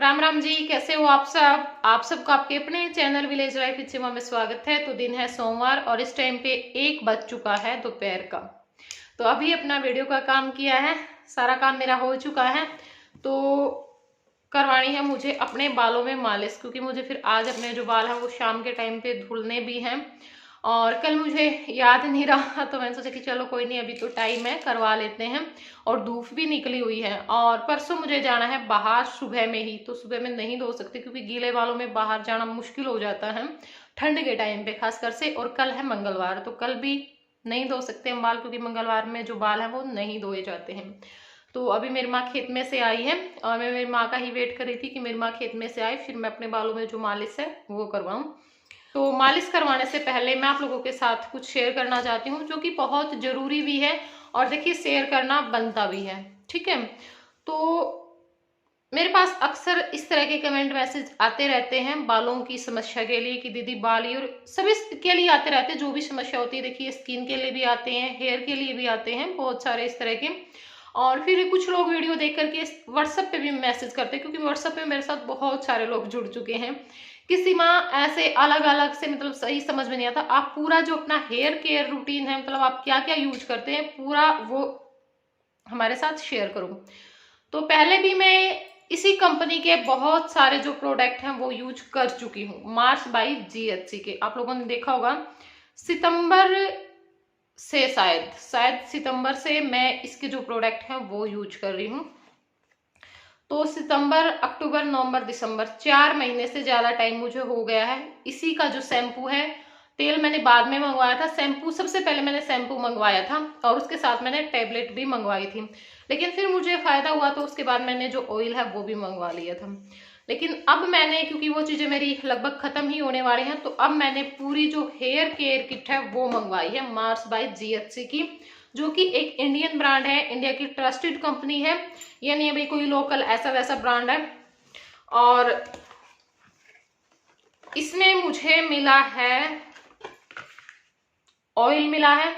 राम राम जी, कैसे हो आप सब। आप सबका आपके अपने चैनल विलेज लाइफ इच्छिमा में स्वागत है। तो दिन है सोमवार और इस टाइम पे 1 बज चुका है दोपहर का। तो अभी अपना वीडियो का काम किया है, सारा काम मेरा हो चुका है। तो करवानी है मुझे अपने बालों में मालिश, क्योंकि मुझे फिर आज अपने जो बाल हैं वो शाम के टाइम पे धुलने भी हैं और कल मुझे याद नहीं रहा तो मैंने सोचा कि चलो कोई नहीं, अभी तो टाइम है, करवा लेते हैं। और धूप भी निकली हुई है और परसों मुझे जाना है बाहर सुबह में ही, तो सुबह में नहीं धो सकते क्योंकि गीले बालों में बाहर जाना मुश्किल हो जाता है ठंड के टाइम पे खासकर से। और कल है मंगलवार, तो कल भी नहीं धो सकते हम बाल, क्योंकि मंगलवार में जो बाल हैं वो नहीं धोए जाते हैं। तो अभी मेरी माँ खेत में से आई है और मैं मेरी माँ का ही वेट कर रही थी कि मेरी माँ खेत में से आए, फिर मैं अपने बालों में जो मालिश है वो करवाऊँ। तो मालिश करवाने से पहले मैं आप लोगों के साथ कुछ शेयर करना चाहती हूँ, जो कि बहुत ज़रूरी भी है और देखिए शेयर करना बनता भी है, ठीक है। तो मेरे पास अक्सर इस तरह के कमेंट मैसेज आते रहते हैं बालों की समस्या के लिए कि दीदी बाल, और सभी के लिए आते रहते हैं, जो भी समस्या होती है। देखिए स्किन के लिए भी आते हैं, हेयर के लिए भी आते हैं, बहुत सारे इस तरह के। और फिर कुछ लोग वीडियो देख करके व्हाट्सएप पे भी मैसेज करते हैं, क्योंकि व्हाट्सएप पे मेरे साथ बहुत सारे लोग जुड़ चुके हैं। किसी माँ ऐसे अलग अलग से, मतलब सही समझ में नहीं आता। आप पूरा जो अपना हेयर केयर रूटीन है, मतलब आप क्या क्या यूज करते हैं, पूरा वो हमारे साथ शेयर करो। तो पहले भी मैं इसी कंपनी के बहुत सारे जो प्रोडक्ट हैं वो यूज कर चुकी हूँ। मार्स बाई जीएचसी के आप लोगों ने देखा होगा, सितंबर से शायद सितंबर से मैं इसके जो प्रोडक्ट हैं वो यूज कर रही हूँ। तो सितंबर, अक्टूबर, नवंबर, दिसंबर 4 महीने से ज्यादा टाइम मुझे हो गया है। इसी का जो शैम्पू है, तेल मैंने बाद में मंगवाया था, शैम्पू सबसे पहले मैंने शैम्पू मंगवाया था और उसके साथ मैंने टैबलेट भी मंगवाई थी। लेकिन फिर मुझे फायदा हुआ तो उसके बाद मैंने जो ऑयल है वो भी मंगवा लिया था। लेकिन अब मैंने, क्योंकि वो चीजें मेरी लगभग खत्म ही होने वाली हैं, तो अब मैंने पूरी जो हेयर केयर किट है वो मंगवाई है मार्स बाय जीएचसी की, जो कि एक इंडियन ब्रांड है, इंडिया की ट्रस्टेड कंपनी है। ये नहीं है भाई कोई लोकल ऐसा वैसा ब्रांड है। और इसमें मुझे मिला है ऑयल, मिला है।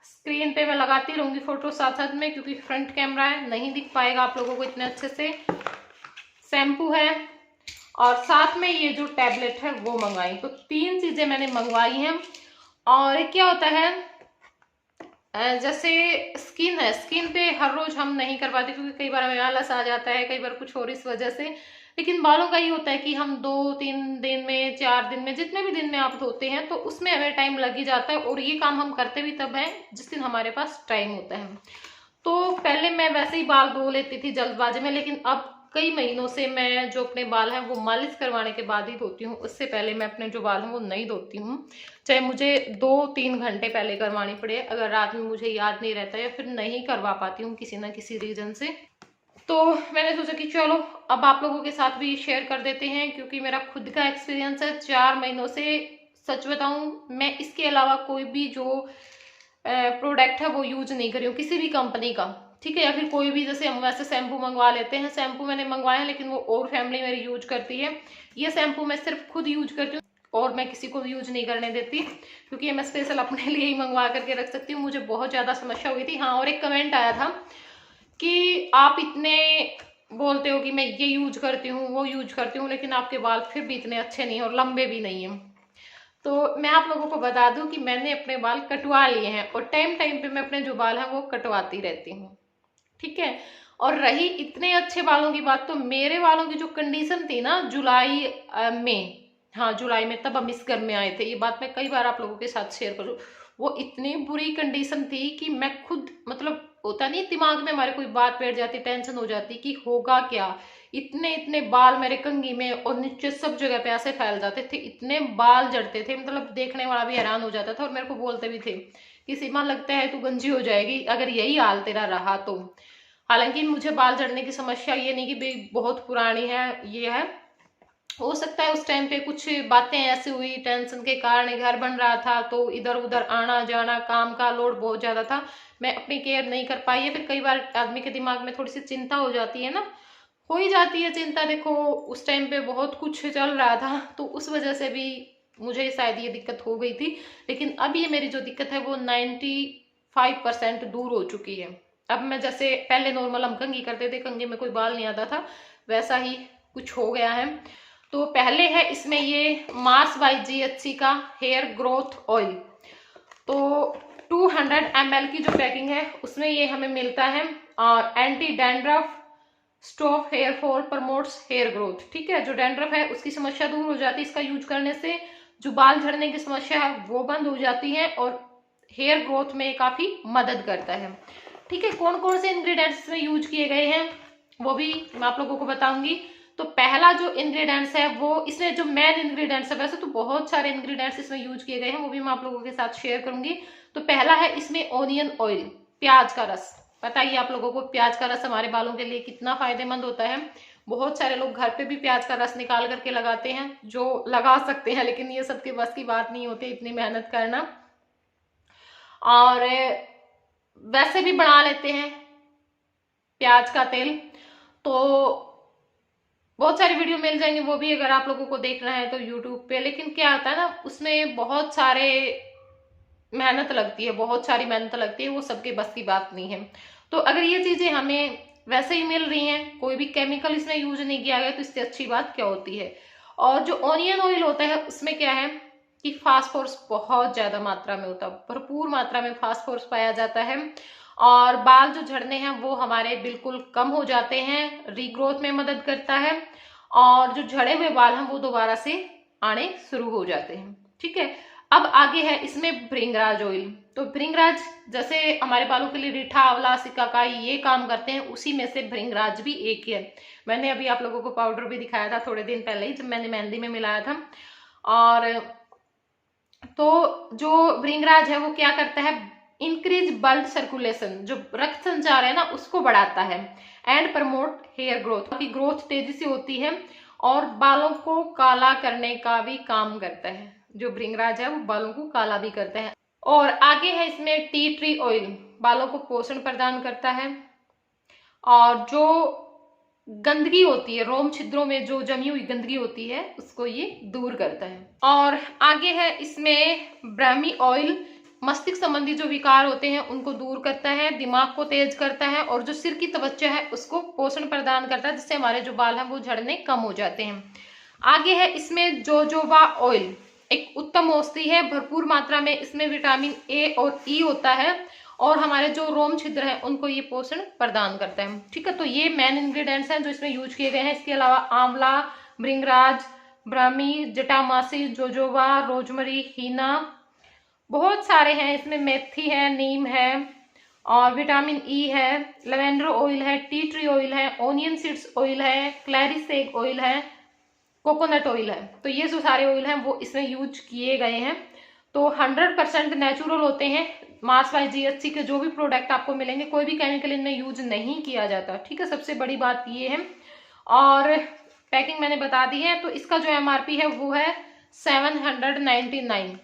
स्क्रीन पे मैं लगाती रहूंगी फोटो साथ साथ में, क्योंकि फ्रंट कैमरा है, नहीं दिख पाएगा आप लोगों को इतने अच्छे से। शैम्पू है और साथ में ये जो टैबलेट है वो मंगवाई। तो 3 चीजें मैंने मंगवाई हैं। और क्या होता है, जैसे स्किन है, स्किन पे हर रोज हम नहीं कर पाते, क्योंकि कई बार हमें आलस आ जाता है, कई बार कुछ और इस वजह से। लेकिन बालों का ये होता है कि हम 2-3 दिन में, 4 दिन में, जितने भी दिन में आप धोते हैं तो उसमें हमें टाइम लग ही जाता है। और ये काम हम करते भी तब है जिस दिन हमारे पास टाइम होता है। तो पहले मैं वैसे ही बाल धो लेती थी जल्दबाजी में, लेकिन अब कई महीनों से मैं जो अपने बाल हैं वो मालिश करवाने के बाद ही धोती हूँ। उससे पहले मैं अपने जो बाल हैं वो नहीं धोती हूँ, चाहे मुझे 2-3 घंटे पहले करवानी पड़े, अगर रात में मुझे याद नहीं रहता या फिर नहीं करवा पाती हूँ किसी ना किसी रीजन से। तो मैंने सोचा कि चलो अब आप लोगों के साथ भी शेयर कर देते हैं, क्योंकि मेरा खुद का एक्सपीरियंस है 4 महीनों से। सच बताऊं, मैं इसके अलावा कोई भी जो प्रोडक्ट है वो यूज नहीं करी हूँ किसी भी कंपनी का, ठीक है। या फिर कोई भी, जैसे हम वैसे शैम्पू मंगवा लेते हैं, शैम्पू मैंने मंगवाया है लेकिन वो और फैमिली मेरी यूज करती है। ये शैम्पू मैं सिर्फ खुद यूज करती हूँ और मैं किसी को भी यूज नहीं करने देती, क्योंकि ये मैं स्पेशल अपने लिए ही मंगवा करके रख सकती हूँ। मुझे बहुत ज्यादा समस्या हुई थी। हाँ, और एक कमेंट आया था कि आप इतने बोलते हो कि मैं ये यूज करती हूँ वो यूज करती हूँ, लेकिन आपके बाल फिर भी इतने अच्छे नहीं और लंबे भी नहीं है। तो मैं आप लोगों को बता दूं कि मैंने अपने बाल कटवा लिए हैं और टाइम टाइम पे मैं अपने जो बाल हैं वो कटवाती रहती हूँ, ठीक है। और रही इतने अच्छे बालों की बात, तो मेरे बालों की जो कंडीशन थी ना जुलाई में, हाँ जुलाई में, तब हम इस घर में आए थे। ये बात मैं कई बार आप लोगों के साथ शेयर करूँ। वो इतनी बुरी कंडीशन थी कि मैं खुद, मतलब होता नहीं दिमाग में हमारे कोई बात बैठ जाती, टेंशन हो जाती कि होगा क्या। इतने इतने बाल मेरे कंघी में और नीचे सब जगह पे ऐसे फैल जाते थे, इतने बाल जड़ते थे, मतलब देखने वाला भी हैरान हो जाता था। और मेरे को बोलते भी थे कि सीमा लगता है तू गंजी हो जाएगी अगर यही हाल तेरा रहा तो। हालांकि मुझे बाल झड़ने की समस्या ये नहीं कि भाई बहुत पुरानी है, ये है, हो सकता है उस टाइम पे कुछ बातें ऐसी हुई, टेंशन के कारण, घर बन रहा था तो इधर उधर आना जाना, काम का लोड बहुत ज्यादा था, मैं अपनी केयर नहीं कर पाई है। फिर कई बार आदमी के दिमाग में थोड़ी सी चिंता हो जाती है ना, हो ही जाती है चिंता। देखो उस टाइम पे बहुत कुछ चल रहा था, तो उस वजह से भी मुझे शायद ये दिक्कत हो गई थी। लेकिन अब ये मेरी जो दिक्कत है वो 95% दूर हो चुकी है। अब मैं, जैसे पहले नॉर्मल हम कंघी करते थे, कंघी में कोई बाल नहीं आता था, वैसा ही कुछ हो गया है। तो पहले है इसमें ये मार्स बाय GHC का हेयर ग्रोथ ऑयल। तो 200 ml की जो पैकिंग है उसमें ये हमें मिलता है। और anti dandruff stop hair fall, promotes hair growth. ठीक है, जो डैंड्रफ है उसकी समस्या दूर हो जाती है इसका यूज करने से, जो बाल झड़ने की समस्या है वो बंद हो जाती है और हेयर ग्रोथ में काफी मदद करता है। ठीक है, कौन कौन से इंग्रेडिएंट्स इसमें यूज किए गए हैं वो भी मैं आप लोगों को बताऊंगी। तो पहला जो इंग्रेडिएंट्स है वो, इसमें जो मेन इंग्रेडिएंट्स है, वैसे तो बहुत सारे इंग्रेडिएंट्स इसमें यूज किए गए हैं, वो भी मैं आप लोगों के साथ शेयर करूंगी। तो पहला है इसमें ऑनियन ऑयल, प्याज का रस। बताइए आप लोगों को प्याज का रस हमारे बालों के लिए कितना फायदेमंद होता है। बहुत सारे लोग घर पे भी प्याज का रस निकाल करके लगाते हैं, जो लगा सकते हैं, लेकिन ये सबके बस की बात नहीं होती इतनी मेहनत करना। और वैसे भी बना लेते हैं प्याज का तेल। तो बहुत सारी वीडियो मिल जाएंगे वो भी अगर आप लोगों को देखना है तो यूट्यूब पे। लेकिन क्या होता है ना, उसमें बहुत सारे मेहनत लगती है, बहुत सारी मेहनत लगती है, वो सबके बस की बात नहीं है। तो अगर ये चीजें हमें वैसे ही मिल रही हैं, कोई भी केमिकल इसमें यूज नहीं किया गया, तो इससे अच्छी बात क्या होती है। और जो ऑनियन ऑयल होता है उसमें क्या है कि फास्फोरस बहुत ज्यादा मात्रा में होता है, भरपूर मात्रा में फास्फोरस पाया जाता है। और बाल जो झड़ने हैं वो हमारे बिल्कुल कम हो जाते हैं, रीग्रोथ में मदद करता है, और जो झड़े हुए बाल हैं वो दोबारा से आने शुरू हो जाते हैं। ठीक है, अब आगे है इसमें भृंगराज ऑयल। तो भृंगराज जैसे हमारे बालों के लिए रीठा, आंवला, सिकाकाई ये काम करते हैं, उसी में से भृंगराज भी एक है। मैंने अभी आप लोगों को पाउडर भी दिखाया था थोड़े दिन पहले ही, जब मैंने मेहंदी में मिलाया था। और तो जो भृंगराज है वो क्या करता है, इंक्रीज ब्लड सर्कुलेशन, जो रक्त संचार है ना उसको बढ़ाता है, एंड प्रमोट हेयर ग्रोथ, की ग्रोथ तेजी से होती है, और बालों को काला करने का भी काम करता है। जो भृंगराज है वो बालों को काला भी करता है। और आगे है इसमें टी ट्री ऑयल, बालों को पोषण प्रदान करता है, और जो गंदगी होती है रोम छिद्रों में, जो जमी हुई गंदगी होती है उसको ये दूर करता है। और आगे है इसमें ब्राह्मी ऑयल, मस्तिष्क संबंधी जो विकार होते हैं उनको दूर करता है, दिमाग को तेज करता है, और जो सिर की त्वचा है उसको पोषण प्रदान करता है, जिससे हमारे जो बाल हैं वो झड़ने कम हो जाते हैं। आगे है इसमें जोजोबा ऑयल, एक उत्तम औषधि है, भरपूर मात्रा में इसमें विटामिन ए और ई होता है, और हमारे जो रोम छिद्र हैं उनको ये पोषण प्रदान करता है। ठीक है, तो ये मेन इंग्रेडिएंट्स हैं जो इसमें यूज किए गए हैं। इसके अलावा आंवला, भृंगराज, ब्राह्मी, जटामासी, जोजोबा, रोजमरी, हीना, बहुत सारे हैं इसमें, मेथी है, नीम है, और विटामिन ई है, लेवेंडर ऑयल है, टी ट्री ऑयल है, ऑनियन सीड्स ऑयल है, क्लैरी सेग ऑयल है, कोकोनट ऑयल है। तो ये जो सारे ऑयल हैं वो इसमें यूज किए गए हैं। तो 100% नेचुरल होते हैं। मार्स बाय GHC के जो भी प्रोडक्ट आपको मिलेंगे, कोई भी केमिकल इनमें यूज नहीं किया जाता। ठीक है, सबसे बड़ी बात ये है। और पैकिंग मैंने बता दी है। तो इसका जो MRP है वो है 799,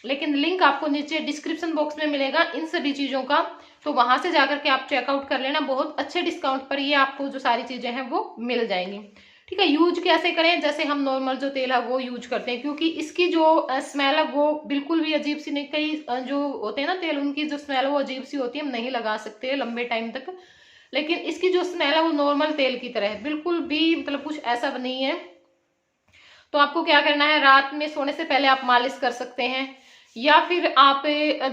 लेकिन लिंक आपको नीचे डिस्क्रिप्शन बॉक्स में मिलेगा इन सभी चीजों का, तो वहां से जाकर के आप चेकआउट कर लेना। बहुत अच्छे डिस्काउंट पर ये आपको जो सारी चीजें हैं वो मिल जाएंगी। ठीक है, यूज कैसे करें, जैसे हम नॉर्मल जो तेल है वो यूज करते हैं, क्योंकि इसकी जो स्मेल है वो बिल्कुल भी अजीब सी नहीं, कई जो होते हैं ना तेल, उनकी जो स्मेल है वो अजीब सी होती है, हम नहीं लगा सकते लंबे टाइम तक। लेकिन इसकी जो स्मेल है वो नॉर्मल तेल की तरह है, बिल्कुल भी मतलब कुछ ऐसा नहीं है। तो आपको क्या करना है, रात में सोने से पहले आप मालिश कर सकते हैं, या फिर आप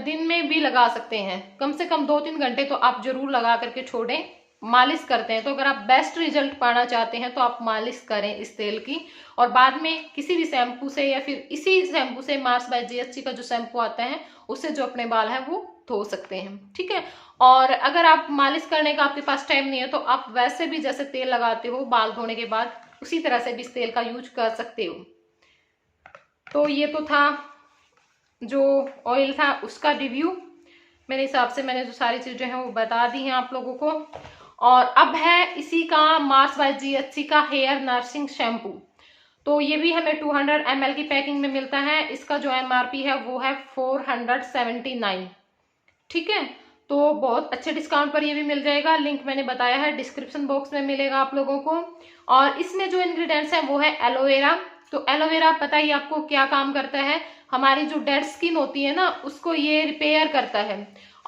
दिन में भी लगा सकते हैं। कम से कम 2-3 घंटे तो आप जरूर लगा करके छोड़ें। मालिश करते हैं तो अगर आप बेस्ट रिजल्ट पाना चाहते हैं तो आप मालिश करें इस तेल की, और बाद में किसी भी शैम्पू से या फिर इसी शैम्पू से, मार्स बाय GHC का जो शैम्पू आता है उससे जो अपने बाल हैं वो धो सकते हैं। ठीक है, और अगर आप मालिश करने का आपके पास टाइम नहीं है तो आप वैसे भी जैसे तेल लगाते हो बाल धोने के बाद, उसी तरह से भी इस तेल का यूज कर सकते हो। तो ये तो था जो ऑयल था उसका रिव्यू। मेरे हिसाब से मैंने जो सारी चीजें हैं वो बता दी हैं आप लोगों को। और अब है इसी का मार्स बाय GHC का हेयर नर्सिंग शैम्पू। तो ये भी हमें 200 ml की पैकिंग में मिलता है। इसका जो MRP है वो है 479। ठीक है, तो बहुत अच्छे डिस्काउंट पर ये भी मिल जाएगा। लिंक मैंने बताया है, डिस्क्रिप्शन बॉक्स में मिलेगा आप लोगों को। और इसमें जो इंग्रेडिएंट्स हैं वो है एलोवेरा। तो एलोवेरा पता ही आपको क्या काम करता है, हमारी जो डेड स्किन होती है ना उसको ये रिपेयर करता है,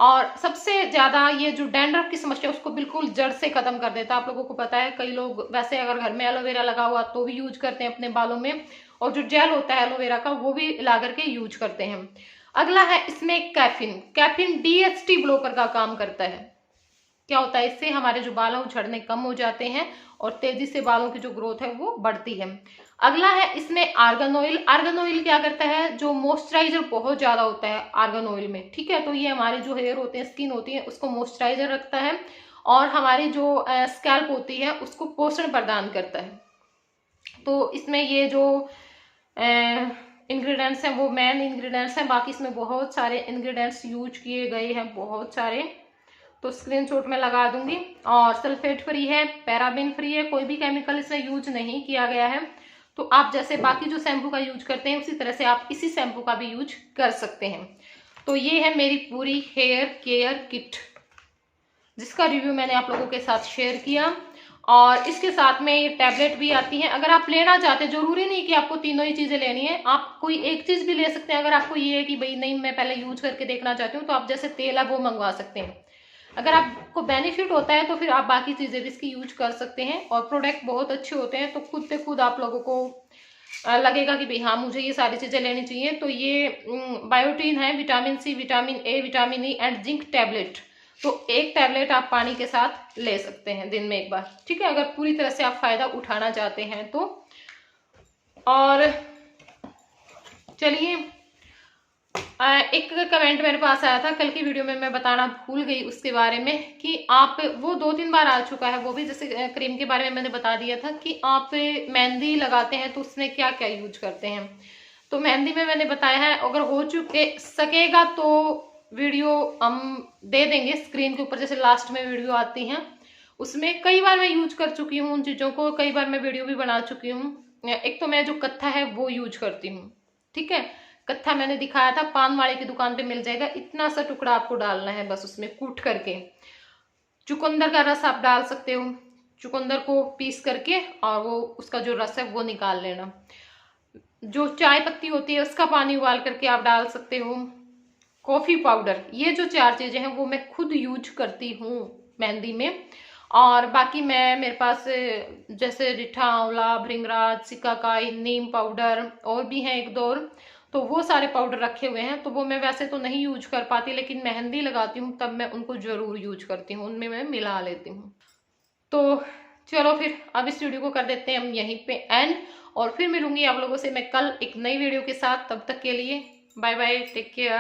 और सबसे ज्यादा ये जो डैंड्रफ की समस्या उसको बिल्कुल जड़ से खत्म कर देता है। आप लोगों को पता है, कई लोग वैसे अगर घर में एलोवेरा लगा हुआ तो भी यूज करते हैं अपने बालों में, और जो जेल होता है एलोवेरा का वो भी ला करके यूज करते हैं। अगला है इसमें कैफीन। कैफीन DHT ब्लॉकर का काम करता है। क्या होता है, इससे हमारे जो बाल हैं वो झड़ने कम हो जाते हैं और तेजी से बालों की जो ग्रोथ है वो बढ़ती है। अगला है इसमें आर्गन ऑयल। आर्गन ऑयल क्या करता है, जो मॉइस्चराइजर बहुत ज्यादा होता है आर्गन ऑयल में, ठीक है, तो ये हमारे जो हेयर होते हैं, स्किन होती है, उसको मॉइस्चराइजर रखता है और हमारी जो स्कैल्प होती है उसको पोषण प्रदान करता है। तो इसमें ये जो इंग्रेडिएंट्स हैं वो मेन इंग्रेडिएंट्स हैं, बाकी इसमें बहुत सारे इंग्रेडिएंट्स यूज किए गए हैं, बहुत सारे, तो स्क्रीनशॉट में लगा दूंगी। और सल्फेट फ्री है, पैराबेन फ्री है, कोई भी केमिकल इसमें यूज नहीं किया गया है। तो आप जैसे बाकी जो शैम्पू का यूज करते हैं उसी तरह से आप इसी शैम्पू का भी यूज कर सकते हैं। तो ये है मेरी पूरी हेयर केयर किट, जिसका रिव्यू मैंने आप लोगों के साथ शेयर किया। और इसके साथ में ये टैबलेट भी आती हैं। अगर आप लेना चाहते हैं, जरूरी नहीं कि आपको तीनों ही चीजें लेनी है, आप कोई एक चीज भी ले सकते हैं। अगर आपको ये है कि भाई नहीं मैं पहले यूज करके देखना चाहती हूँ, तो आप जैसे तेल है वो मंगवा सकते हैं। अगर आपको बेनिफिट होता है तो फिर आप बाकी चीजें भी इसकी यूज कर सकते हैं। और प्रोडक्ट बहुत अच्छे होते हैं, तो खुद से खुद आप लोगों को लगेगा कि भाई हाँ मुझे ये सारी चीजें लेनी चाहिए। तो ये बायोटीन है, vitamin C, vitamin A, vitamin E and zinc tablet. तो एक टैबलेट आप पानी के साथ ले सकते हैं दिन में एक बार, ठीक है, अगर पूरी तरह से आप फायदा उठाना चाहते हैं तो। और चलिए, एक कमेंट मेरे पास आया था कल की वीडियो में, मैं बताना भूल गई उसके बारे में, कि आप, वो 2-3 बार आ चुका है, वो भी जैसे क्रीम के बारे में मैंने बता दिया था कि आप मेहंदी लगाते हैं तो उसमें क्या क्या यूज करते हैं। तो मेहंदी में मैंने बताया है, अगर हो सकेगा तो वीडियो हम दे देंगे स्क्रीन के ऊपर, जैसे लास्ट में वीडियो आती हैं उसमें। कई बार मैं यूज कर चुकी हूँ उन चीजों को, कई बार मैं वीडियो भी बना चुकी हूँ। एक तो मैं जो कत्था है वो यूज करती हूँ, ठीक है, कत्था मैंने दिखाया था, पान वाले की दुकान पे मिल जाएगा। इतना सा टुकड़ा आपको डालना है बस उसमें कूट करके। चुकंदर का रस आप डाल सकते हो, चुकंदर को पीस करके, और वो उसका जो रस है वो निकाल लेना। जो चाय पत्ती होती है उसका पानी उबाल करके आप डाल सकते हो। कॉफी पाउडर, ये जो 4 चीजें हैं वो मैं खुद यूज करती हूँ मेहंदी में। और बाकी मेरे पास जैसे रिठा, आंवला, भृंगराज, सिकाकाई, नीम पाउडर और भी हैं 1-2 और, तो वो सारे पाउडर रखे हुए हैं। तो वो मैं वैसे तो नहीं यूज कर पाती, लेकिन मेहंदी लगाती हूँ तब मैं उनको जरूर यूज करती हूँ, उनमें मैं मिला लेती हूँ। तो चलो फिर अब इस वीडियो को कर देते हैं हम यहीं पे एंड, और फिर मिलूंगी आप लोगों से मैं कल एक नई वीडियो के साथ। तब तक के लिए बाय बाय, टेक केयर।